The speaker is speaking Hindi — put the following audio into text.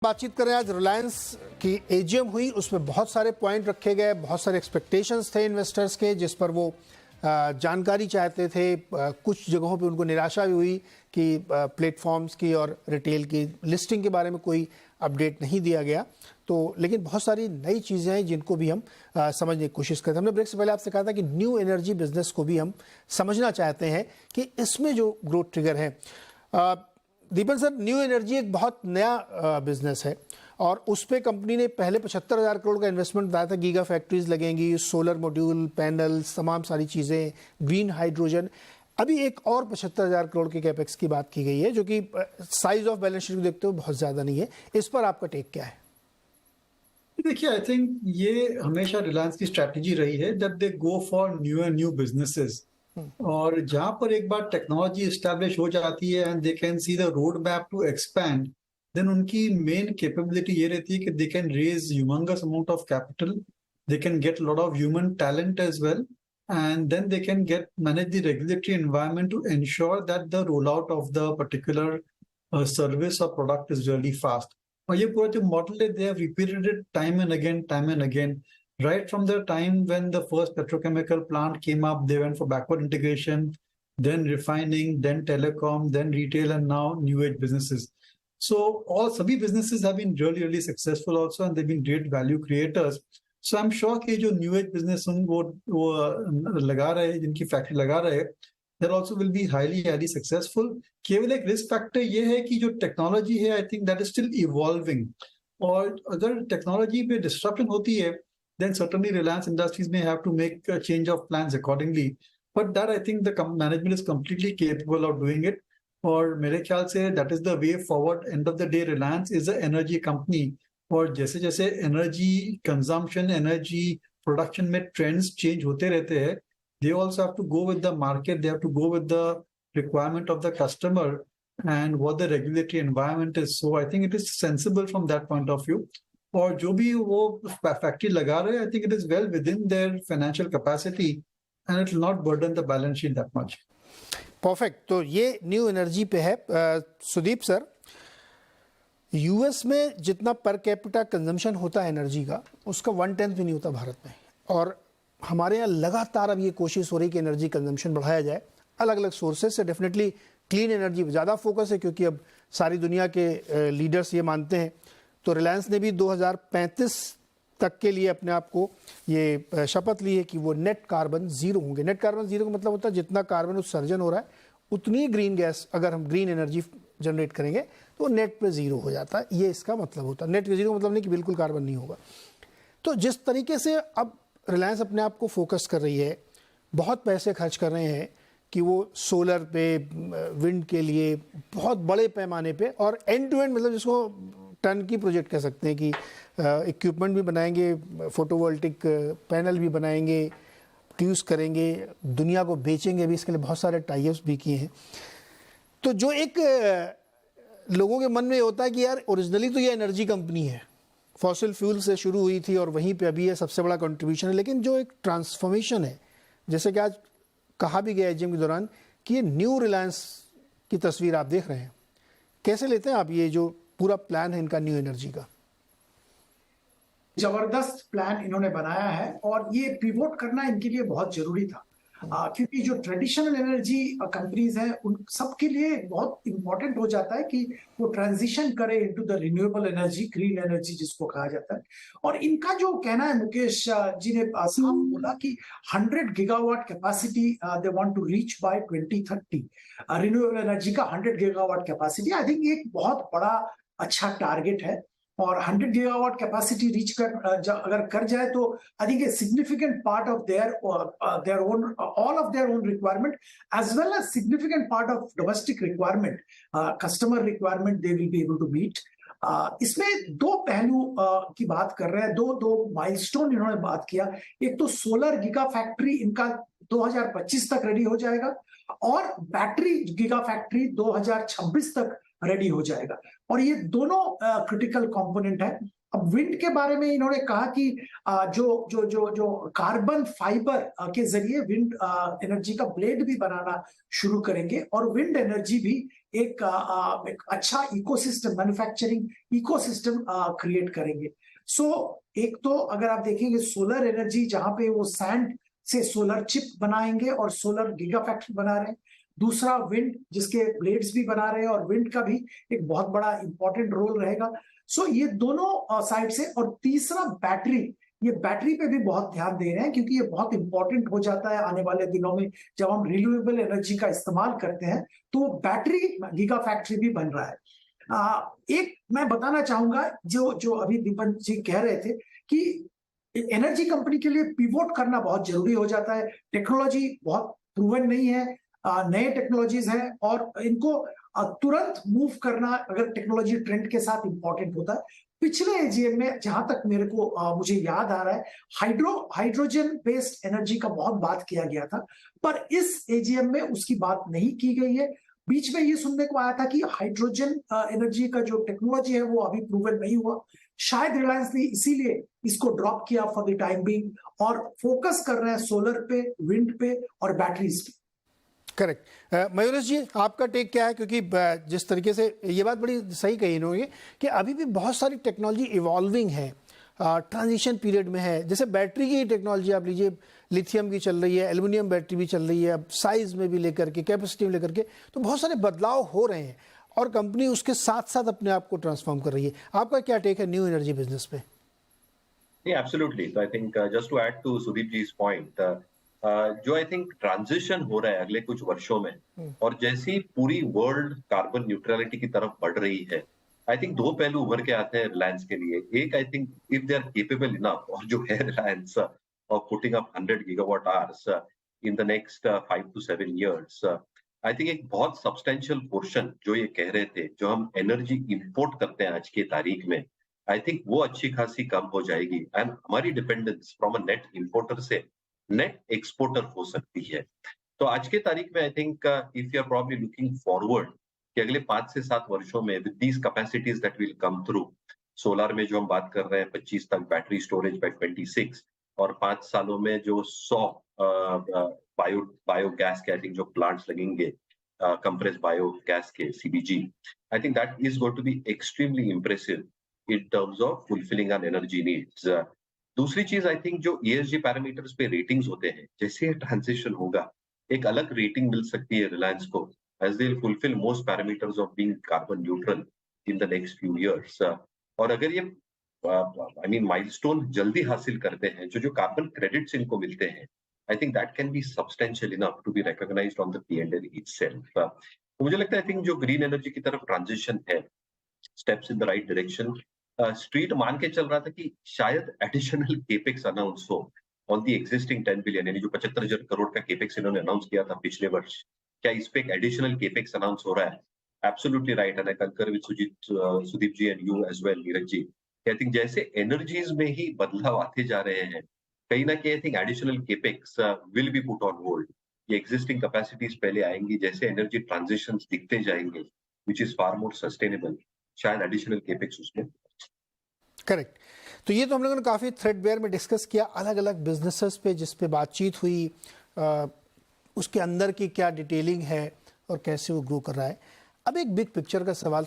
बातचीत करें। आज रिलायंस की एजीएम हुई, उसमें बहुत सारे पॉइंट रखे गए, बहुत सारे एक्सपेक्टेशंस थे इन्वेस्टर्स के, जिस पर वो जानकारी चाहते थे। कुछ जगहों पे उनको निराशा भी हुई कि प्लेटफॉर्म्स की और रिटेल की लिस्टिंग के बारे में कोई अपडेट नहीं दिया गया। तो लेकिन बहुत सारी नई चीज़ें हैं जिनको भी हम समझने की कोशिश करते हैं। हमने ब्रेक से पहले आपसे कहा था कि न्यू एनर्जी बिजनेस को भी हम समझना चाहते हैं कि इसमें जो ग्रोथ ट्रिगर है। दीपन सर, न्यू एनर्जी एक बहुत नया बिजनेस है और उस पे कंपनी ने पहले 75,000 करोड़ का इन्वेस्टमेंट बताया था। गीगा फैक्ट्रीज लगेंगी, सोलर मॉड्यूल, पैनल्स, तमाम सारी चीज़ें, ग्रीन हाइड्रोजन। अभी एक और 75,000 करोड़ के कैपेक्स की बात की गई है, जो कि साइज ऑफ बैलेंस शीट को देखते हुए बहुत ज़्यादा नहीं है। इस पर आपका टेक क्या है? देखिए, आई थिंक ये हमेशा रिलायंस की स्ट्रैटेजी रही है that they go for new and new businesses. और जहां पर एक बार टेक्नोलॉजी एस्टैब्लिश हो जाती है and they can see the road map to expand, then उनकी मेन कैपेबिलिटी ये रहती है कि they can raise humongous amount of capital, they can get lot of human talent as well, and then they can manage the regulatory environment to ensure that the rollout of the particular service or product is really fast. और ये पूरा जो मॉडल है, they have repeated it time and again. Right from the time when the first petrochemical plant came up, they went for backward integration, then refining, then telecom, then retail, and now new age businesses. So all सभी businesses have been really successful also, and they've been great value creators. So I'm sure कि जो न्यू एज बिजनेस वो लगा रहे हैं, जिनकी फैक्ट्री लगा रहे हैं, that also will be highly successful. केवल एक रिस्क फैक्टर ये है कि जो टेक्नोलॉजी है, I think that is still evolving. और अगर टेक्नोलॉजी पे डिस्ट्रप्शन होती है, then certainly Reliance Industries may have to make a change of plans accordingly. But that I think the management is completely capable of doing it. और मेरे ख्याल से that is the way forward. End of the day, Reliance is an energy company. और जैसे जैसे एनर्जी कंजम्पशन, एनर्जी प्रोडक्शन में ट्रेंड्स चेंज होते रहते हैं, they also have to go with the market, they have to go with the requirement of the customer and what the regulatory environment is. So I think it is sensible from that point of view. और जो भी वो फैक्ट्री लगा रहे हैं, I think it is well within their financial capacity and it will not burden the balance sheet that much. Perfect. तो ये न्यू एनर्जी पे है। सुदीप सर, यूएस में जितना पर कैपिटा कंजम्पशन होता है एनर्जी का, उसका 1/10 भी नहीं होता भारत में। और हमारे यहाँ लगातार अब ये कोशिश हो रही है कि एनर्जी कंजम्पशन बढ़ाया जाए। अलग अलग सोर्सेज से डेफिनेटली क्लीन एनर्जी पर ज़्यादा फोकस है, क्योंकि अब सारी दुनिया के लीडर्स ये मानते हैं। तो रिलायंस ने भी 2035 तक के लिए अपने आप को ये शपथ ली है कि वो नेट कार्बन जीरो होंगे। नेट कार्बन जीरो का मतलब होता है जितना कार्बन उत्सर्जन हो रहा है उतनी ग्रीन गैस, अगर हम ग्रीन एनर्जी जनरेट करेंगे तो नेट पे जीरो हो जाता है। ये इसका मतलब होता है। नेट पे जीरो मतलब नहीं कि बिल्कुल कार्बन नहीं होगा। तो जिस तरीके से अब रिलायंस अपने आप को फोकस कर रही है, बहुत पैसे खर्च कर रहे हैं कि वो सोलर पे, विंड के लिए बहुत बड़े पैमाने पे, और एंड टू एंड मतलब जिसको टर्न की प्रोजेक्ट कह सकते हैं कि इक्विपमेंट भी बनाएंगे, फोटोवोल्टिक पैनल भी बनाएंगे, प्रोड्यूस करेंगे, दुनिया को बेचेंगे भी। इसके लिए बहुत सारे टाइप्स भी किए हैं। तो जो एक लोगों के मन में होता है कि यार ओरिजिनली तो ये एनर्जी कंपनी है, फॉसिल फ्यूल से शुरू हुई थी और वहीं पे अभी ये सबसे बड़ा कंट्रीब्यूशन है, लेकिन जो एक ट्रांसफॉर्मेशन है, जैसे कि आज कहा भी गया एजीएम के दौरान कि ये न्यू रिलायंस की तस्वीर आप देख रहे हैं, कैसे लेते हैं आप ये जो पूरा प्लान है इनका न्यू एनर्जी का? जबरदस्त प्लान इन्होंने बनाया है और ये पिवोट करना इनके लिए बहुत जरूरी था। क्योंकि जो ट्रेडिशनल एनर्जी कंपनीज हैं, उन सबके लिए बहुत इंपॉर्टेंट हो जाता है कि वो ट्रांजिशन करे into the renewable energy, green energy जिसको कहा जाता है। और इनका जो कहना है, मुकेश जी ने साफ बोला कि 100 gigawatt capacity they want to reach by 2030, renewable energy का 100 गीगावाट कैपेसिटी। आई थिंक एक बहुत बड़ा अच्छा टारगेट है और 100 गीगावाट कैपेसिटी रीच अगर कर जाए तो I think a significant part of their own, all of their own requirement as well as significant part of domestic requirement, customer requirement they will be able to meet. इसमें दो पहलू की बात कर रहे हैं, दो माइलस्टोन इन्होंने बात किया। एक तो सोलर गीगा फैक्ट्री इनका 2025 तक रेडी हो जाएगा और बैटरी गीगा फैक्ट्री 2026 तक रेडी हो जाएगा। और ये दोनों क्रिटिकल कंपोनेंट है। अब विंड के बारे में इन्होंने कहा कि जो कार्बन फाइबर के जरिए विंड एनर्जी का ब्लेड भी बनाना शुरू करेंगे और विंड एनर्जी भी एक अच्छा इकोसिस्टम, मैन्युफैक्चरिंग इकोसिस्टम क्रिएट करेंगे। सो एक तो अगर आप देखेंगे सोलर एनर्जी, जहां पे वो सैंड से सोलर चिप बनाएंगे और सोलर गीगा फैक्ट्री बना रहे हैं। दूसरा विंड, जिसके ब्लेड्स भी बना रहे हैं, और विंड का भी एक बहुत बड़ा इंपॉर्टेंट रोल रहेगा। सो ये दोनों साइड से। और तीसरा बैटरी, ये बैटरी पे भी बहुत ध्यान दे रहे हैं, क्योंकि ये बहुत इंपॉर्टेंट हो जाता है आने वाले दिनों में। जब हम रिन्यूएबल एनर्जी का इस्तेमाल करते हैं तो बैटरी गीगा फैक्ट्री भी बन रहा है। एक मैं बताना चाहूंगा, जो अभी दीपन जी कह रहे थे कि एनर्जी कंपनी के लिए पिवोट करना बहुत जरूरी हो जाता है। टेक्नोलॉजी बहुत प्रूवन नहीं है, नए टेक्नोलॉजीज हैं और इनको तुरंत मूव करना अगर टेक्नोलॉजी ट्रेंड के साथ इंपॉर्टेंट होता है। पिछले एजीएम में जहां तक मेरे को मुझे याद आ रहा है, हाइड्रोजन बेस्ड एनर्जी का बहुत बात किया गया था, पर इस एजीएम में उसकी बात नहीं की गई है। बीच में ये सुनने को आया था कि हाइड्रोजन एनर्जी का जो टेक्नोलॉजी है वो अभी प्रूवन नहीं हुआ। शायद रिलायंस ने इसीलिए इसको ड्रॉप किया फॉर द टाइम बीइंग और फोकस कर रहे हैं सोलर पे, विंड पे और बैटरीज पे। करेक्ट। मयूरेश जी, आपका टेक क्या है? क्योंकि जिस तरीके से ये बात बड़ी सही कही इन्होंने कि अभी भी बहुत सारी टेक्नोलॉजी इवॉल्विंग है, ट्रांजिशन पीरियड में है। जैसे बैटरी की टेक्नोलॉजी आप लीजिए, लिथियम की चल रही है, एल्युमिनियम बैटरी भी चल रही है, अब साइज में भी लेकर के, कैपेसिटी में लेकर के, तो बहुत सारे बदलाव हो रहे हैं और कंपनी उसके साथ साथ अपने आप को ट्रांसफॉर्म कर रही है। आपका क्या टेक है न्यू एनर्जी बिजनेस पे? एब्सोल्युटली। तो I think just to add to Sudeep ji point, जो आई थिंक ट्रांजिशन हो रहा है अगले कुछ वर्षों में, और जैसी पूरी वर्ल्ड कार्बन न्यूट्रलिटी की तरफ बढ़ रही है, आई थिंक दो पहलू उभर के आते हैं रिलायंस के लिए। एक, I think if they are capable enough, और जो है Reliance of putting up 100 gigawatt hours in the next 5 to 7 years, I think एक बहुत सब्सटेंशियल पोर्शन जो ये कह रहे थे, जो हम एनर्जी इंपोर्ट करते हैं आज की तारीख में, आई थिंक वो अच्छी खासी कम हो जाएगी एंड हमारी dependence from a net importer से नेट एक्सपोर्टर हो सकती है। तो आज के तारीख में I think if you are probably looking forward कि अगले 5 से 7 वर्षों में with these capacities that will come through, solar में जो हम बात कर रहे हैं 25 तक बैटरी स्टोरेज बाय 26, और 5 सालों में जो 100 बायोगैस के आई थिंक जो प्लांट्स लगेंगे, कंप्रेस बायोगैस के, CBG, I think that is going to be extremely impressive in terms of fulfilling our energy needs. दूसरी चीज, आई थिंक जो ESG पैरामीटर्स पे रेटिंग्स होते हैं, जैसे ये ट्रांजिशन होगा एक अलग रेटिंग मिल सकती है रिलायंस को, as they will fulfil most parameters of being carbon neutral in the next few years. और अगर ये माइलस्टोन जल्दी हासिल करते हैं, जो कार्बन क्रेडिट्स इनको मिलते हैं, I think that can be substantial enough to be recognised on the P&L itself. तो मुझे लगता है आई थिंक जो ग्रीन एनर्जी की तरफ ट्रांजिशन है, steps in the right direction. Street मान के चल रहा था कि शायद एडिशनल केपेक्स अनाउंस हो ऑन दी एक्जिस्टिंग 10 बिलियन, यानी जो 75,000 करोड़ का केपेक्स इन्होंने अनाउंस किया था पिछले वर्ष, क्या इस पे एक एडिशनल केपेक्स अनाउंस हो रहा है? Absolutely right, and I concur with Sudeep ji and you as well, Neeraj ji. I think जैसे एनर्जीज में ही बदलाव आते जा रहे हैं, कहीं ना कहीं I think additional capex will be put on hold. ये एग्जिस्टिंग कैपेसिटीज पहले आएंगी, जैसे एनर्जी ट्रांजिशंस दिखते जाएंगे which is far more sustainable, शायद एडिशनल केपेक्स उसमें। करेक्ट। तो ये तो हम लोगों ने काफ़ी थ्रेडबेयर में डिस्कस किया, अलग अलग बिजनेसेस पे जिस पे बातचीत हुई, उसके अंदर की क्या डिटेलिंग है और कैसे वो ग्रो कर रहा है। अब एक बिग पिक्चर का सवाल